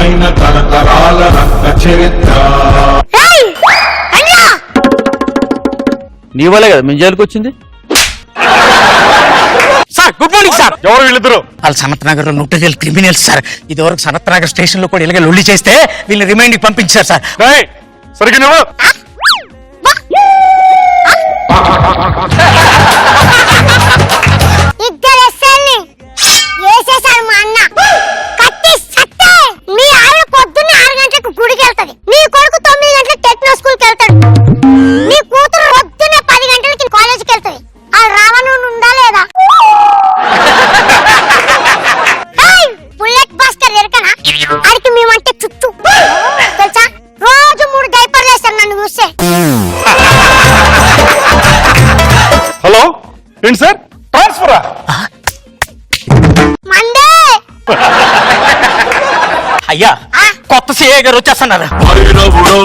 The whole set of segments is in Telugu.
పవిత్రమైన తరతరాల రక్త చరిత్ర. నీ వల్లే కదా మేము జైలుకి వచ్చింది. Sir good morning sir. ఎవరు వీళ్ళిద్దరు? వాళ్ళు సనత్ నగర్ లో నోటరియల్ క్రిమినల్స్ సార్. ఇది వరకు సనత్ నగర్ స్టేషన్ లో కూడా ఇలాగే లొల్లి చేస్తే వీళ్ళని రిమైండ్ పంపించారు సార్. సరిగ్గా నువ్వు హలో ఏంటి సార్ ట్రాన్స్ఫరా? అయ్యా కొత్త సిఐ గారు వచ్చేస్తున్నారు. భైరవుడో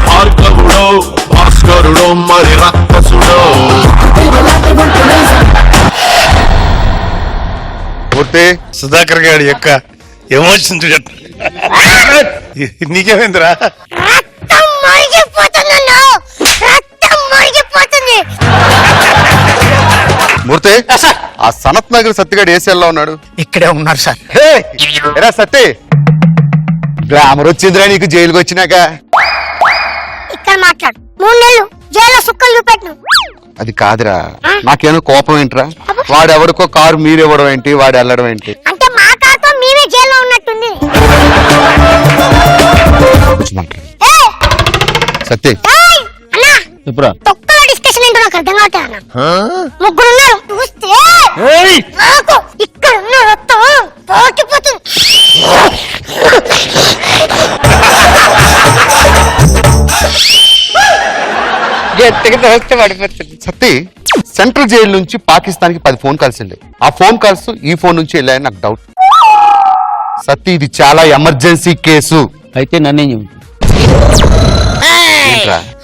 భార్గవుడో భాస్కరుడో మరి రక్కసుడో. పూర్తి సుధాకర్ గారి యొక్క ఎమోషన్ చూడండి. నీకేమైందిరా? మూర్తి ఆ సనత్ నగర్ సత్తిగాడు ఏసీఎల్లో ఉన్నాడు. ఇక్కడే ఉన్నారు సార్. ఎరా సత్తి, గ్లామర్ వచ్చిందిరా నీకు జైలుకి వచ్చినాక. ఇక్కడ మాట్లాడు. 3 నెలలు జైల్లో సుక్కలు చూపెట్టు. అది కాదురా, నాకేమో కోపం ఏంట్రా? వాడెవడికో కారు మీరెవడం ఏంటి, వాడు వెళ్ళడం ఏంటి? అంటే మా కారుతో మేమే జైల్లో ఉన్నట్టుంది. సత్తి చెప్పురా. తొక్కలో డిస్కషన్ ఏంటో నాకు అర్థం కావట్లేదు అన్న. ముగ్గురు ఉన్నారు చూస్తే నాకు ఇక్కడ ఉన్న రక్తం పోటిపోతుంది. సత్తి, సెంట్రల్ జైలు నుంచి పాకిస్తాన్ కి 10 ఫోన్ కాల్స్ వెళ్ళాయి. ఆ ఫోన్ కాల్స్ ఈ ఫోన్ నుంచి వెళ్ళాయని నాకు డౌట్. సత్తి, ఇది చాలా ఎమర్జెన్సీ కేసు. అయితే నన్నేం చెప్పు.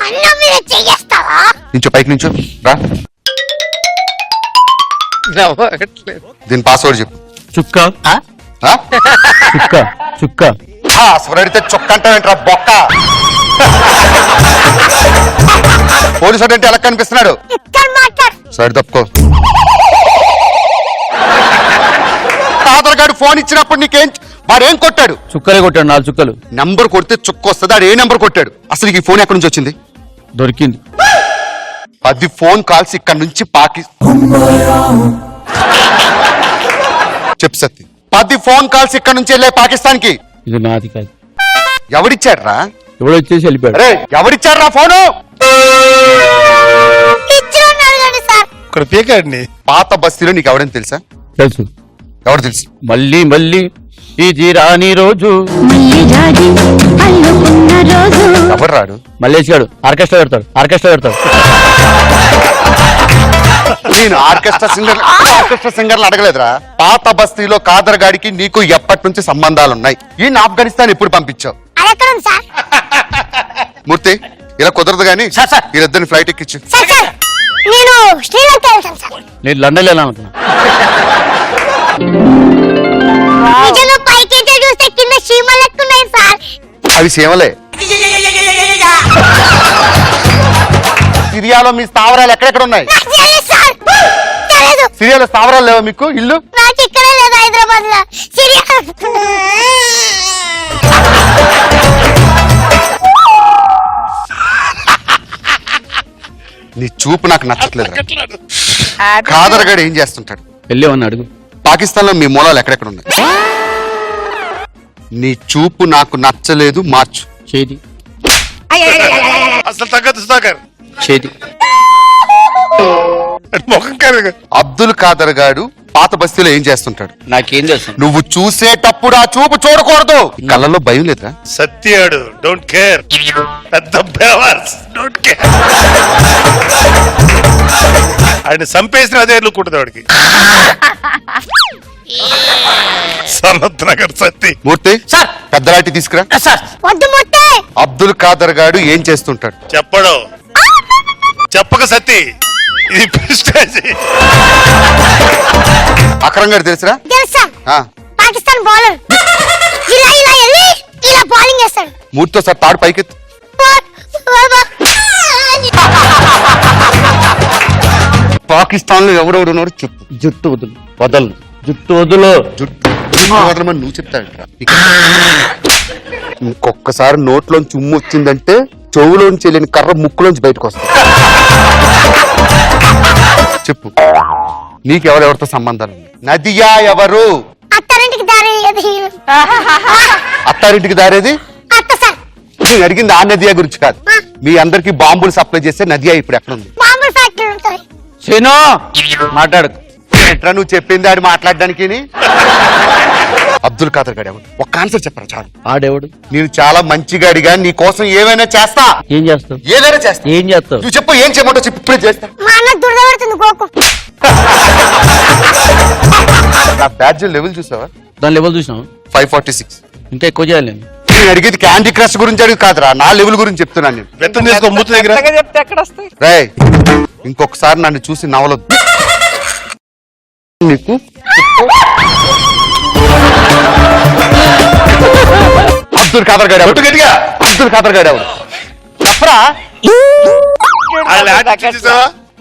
అన్న మీద చెయ్యేస్తావా? నుంచో పైకి నుంచో రా. దీని పాస్వర్డ్ చెప్పు. చుక్క ఆ? చుక్క చుక్క. పాస్వర్డ్ అడిగితే చొక్క అంటావేంట్రా బొక్క? పోలీసు అంటే ఎలా కనిపిస్తున్నాడు? సరే తప్పుకో. ఆధార్ కార్డు ఫోన్ ఇచ్చినప్పుడు నీకేం వాడేం కొట్టాడు? చుక్కలే కొట్టాడు, 4 చుక్కలు. నంబర్ కొడితే చుక్క వస్తుంది. ఆడు ఏ నంబర్ కొట్టాడు? అసలు ఈ ఫోన్ ఎక్కడి నుంచి వచ్చింది? దొరికింది. 10 ఫోన్ కాల్స్ ఇక్కడ నుంచి చెప్పు సత్తి, 10 ఫోన్ కాల్స్ ఇక్కడ నుంచి వెళ్ళాయి పాకిస్తాన్ కి. ఇది నాది కాదు. ఎవడిచ్చాడు రా? ఎవడో వచ్చేసి వెళ్ళిపోయాడు. అరే ఎవడిచ్చాడు రా ఫోను? ఇక్కడ పీకాడిని. పాత బస్తీలో నీకు ఎవడని తెలుసా? తెలుసు. ఎవరు తెలుసు? మళ్ళీ మళ్ళీ ఇది రాని రోజు. ఎవరు రాడు? మల్లేష్ గాడు ఆర్కెస్ట్రా పెడతాడు. నేను ఆర్కెస్ట్రా సింగర్లు అడగలేదురా. పాత బస్తీలో కాదర్ గాడికి నీకు ఎప్పటి నుంచి సంబంధాలున్నాయి? ఈయన ఆఫ్ఘనిస్తాన్ ఎప్పుడు పంపించావు? మూర్తి, ఇలా కుదరదు గానీ వీరిద్దరిని ఫ్లైట్ ఎక్కించు. నేను లండన్ వెళ్ళాలనుకున్నా. అవి సీమలే. సిరియాలో మీ స్థావరాలు ఎక్కడెక్కడ ఉన్నాయి? సిరియాలో స్థావరాలు లేవా మీకు? ఇల్లు హైదరాబాద్ లో నీ చూపు నాకు నచ్చట్లేదు. కాదర్ గాడు ఏం చేస్తుంటాడు? వెళ్ళేవన్నా అడుగు. పాకిస్తాన్ లో మీ మూలాలు ఎక్కడెక్కడ ఉన్నాయి? నీ చూపు నాకు నచ్చలేదు, మార్చు. చేతి అసలు తగ్గదు సుధాకర్. చేతి ముఖం కాదు. అబ్దుల్ ఖాదర్ గాడు పాత బస్తీలో ఏం చేస్తుంటాడు? నాకేం తెలుసు? నువ్వు చూసేటప్పుడు ఆ చూపు చూడకూడదు. కళ్ళల్లో భయం లేదురా? సత్యాడు డోంట్ కేర్. పెద్ద బేవర్స్ డోంట్ కేర్. ఆయన చంపేసిన అదే లుక్కుంటుంది వాడికి. సనత్ నగర్ సత్తి. మూర్తి పెద్దలాటి తీసుకురా. అబ్దుల్ ఖాదర్ గాడు ఏం చేస్తుంటాడు? చెప్పడు. చెప్పక సత్తి, ఇది ప్రెస్టేజ్. అక్రమ్ గారు తెలుసురా? పాకిస్తాన్ బౌలర్. ఇలా ఇలా వెళ్ళి ఇలా బౌలింగ్ చేస్తాడు. మూర్తితో సార్ తాడు పైకెత్తు. పాకిస్తాన్ లో ఎవరెవరున్నారు చెప్పు. జుట్టు వదులు వదలు జుట్టు వదులు జుట్టు వదలమని నువ్వు చెప్తాడు. ఇంకొకసారి నోట్లోంచి ఉమ్ము వచ్చిందంటే చెవులోంచి వెళ్ళిన కర్ర ముక్కులోంచి బయటకు వస్తుంది. చెప్పు, నీకెవరెవరితో సంబంధాలు ఉన్నాయి? నదియా ఎవరు? అత్తారింటికి దారి అత్తారింటికి దారేది? అత్త సార్. నేను అడిగింది ఆ నదియా గురించి కాదు. మీ అందరికి బాంబులు సప్లై చేస్తే నదియా ఇప్పుడు ఎక్కడ ఉంది? బాంబుల ఫ్యాక్టరీ ఉంటుంది. శను మాట్లాడు. ఎట్లా నువ్వు చెప్పింది ఆడు మాట్లాడడానికి? అబ్దుల్ ఖాదర్ గారు ఎవరు? ఒక్క ఆన్సర్ చెప్పరా చాలు. ఆడేవాడు? నేను చాలా మంచిగాడిగా నీ కోసం ఏమైనా చేస్తా. ఏం చేస్తావు? ఏదైనా చేస్తా. ఏం చేస్తావు? నువ్వు చెప్పు, ఏం చేయమంటావు చెప్పు, ఇప్పుడే చేస్తా. మా అన్న దురద పడుతుంది గోకు. నా బ్యాడ్జ్ లెవెల్ చూసావా? దాని లెవెల్ చూసినావు? 546. ఇంకా ఎక్కువ చేయాలి నేను. నేను అడిగేది క్యాండీ క్రష్ గురించి అడిగి కాదురా, నా లెవెల్ గురించి చెప్తున్నాను నేను. వ్యక్తం చేసుకో మూర్తి దగ్గర. రేయ్, ఇంకొకసారి నన్ను చూసి నవలొద్దు నీకు. అబ్దుల్ ఖాదర్ గారు ఎవరు? గట్టిగా అబ్దుల్ ఖాదర్ గారు ఎవరు చెప్పరా?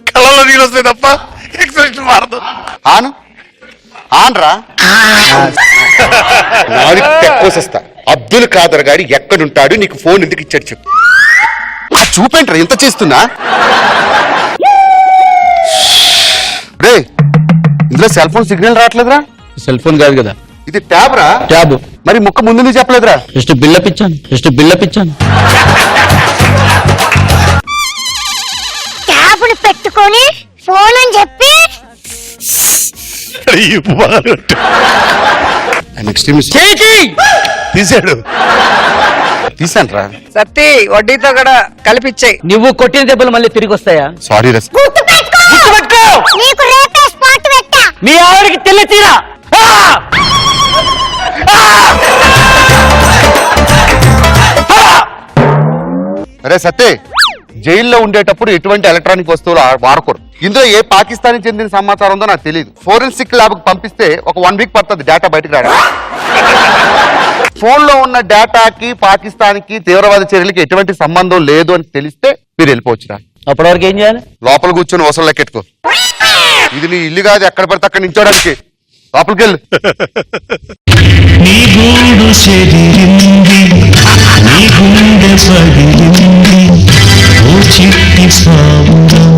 కళ్ళలో నీళ్ళు వస్తాయి తప్ప ఎక్స్ప్రెషన్ మారదు. ఆను ఆన్రా తెక్కోసేస్తా. అబ్దుల్ ఖాదర్ గారు ఎక్కడుంటాడు, నీకు ఫోన్ ఎందుకు ఇచ్చాడు చెప్పు. ఆ చూపేంట్రా ఎంత చేస్తున్నా? రే, ఇందులో సెల్ ఫోన్ సిగ్నల్ రావట్లేదురా. సెల్ ఫోన్ కాదు కదా, ఇది ట్యాబ్ రా. ట్యాబ్. మరి ముక్క ముందు నువ్వు చెప్పలేదురా. జస్ట్ బిల్డప్ ఇచ్చాను. ట్యాబ్ని పెట్టుకొని ఫోన్ అని చెప్పి తీసాడు. తీసాను రా. సత్తి వడ్డీతో కూడా కలిపిచ్చాయి. నువ్వు కొట్టిన దెబ్బలు మళ్ళీ తిరిగి వస్తాయా? సారీ రా. గుర్తు పెట్టుకో. నీకు రేపే స్పాట్ పెట్టా. మీ ఆవిడకి తెల్ల తీరా. అరే సత్తే, జైల్లో ఉండేటప్పుడు ఎటువంటి ఎలక్ట్రానిక్ వస్తువులు వాడకూడదు. ఇందులో ఏ పాకిస్తాన్ చెందిన సమాచారం ఉందో నాకు తెలియదు. ఫోరెన్సిక్ ల్యాబ్ కు పంపిస్తే ఒక 1 వీక్ పడుతుంది డేటా బయటకు రావడం. ఫోన్ లో ఉన్న డేటాకి పాకిస్తాన్ కి తీవ్రవాద చర్యలకి ఎటువంటి సంబంధం లేదు అని తెలిస్తే మీరు వెళ్ళిపోవచ్చురా. అప్పటి వరకు ఏం చేయాలి? లోపల కూర్చొని వసలు లెక్కెట్టుకో. ఇది నీ ఇల్లు కాదు, ఎక్కడ పడితే అక్కడ నించోడానికి. లోపలికి వెళ్ళు. నీ గూడు చెదిరింది, నీ గుండె పగిలింది, ఓ చిట్టి సావురా.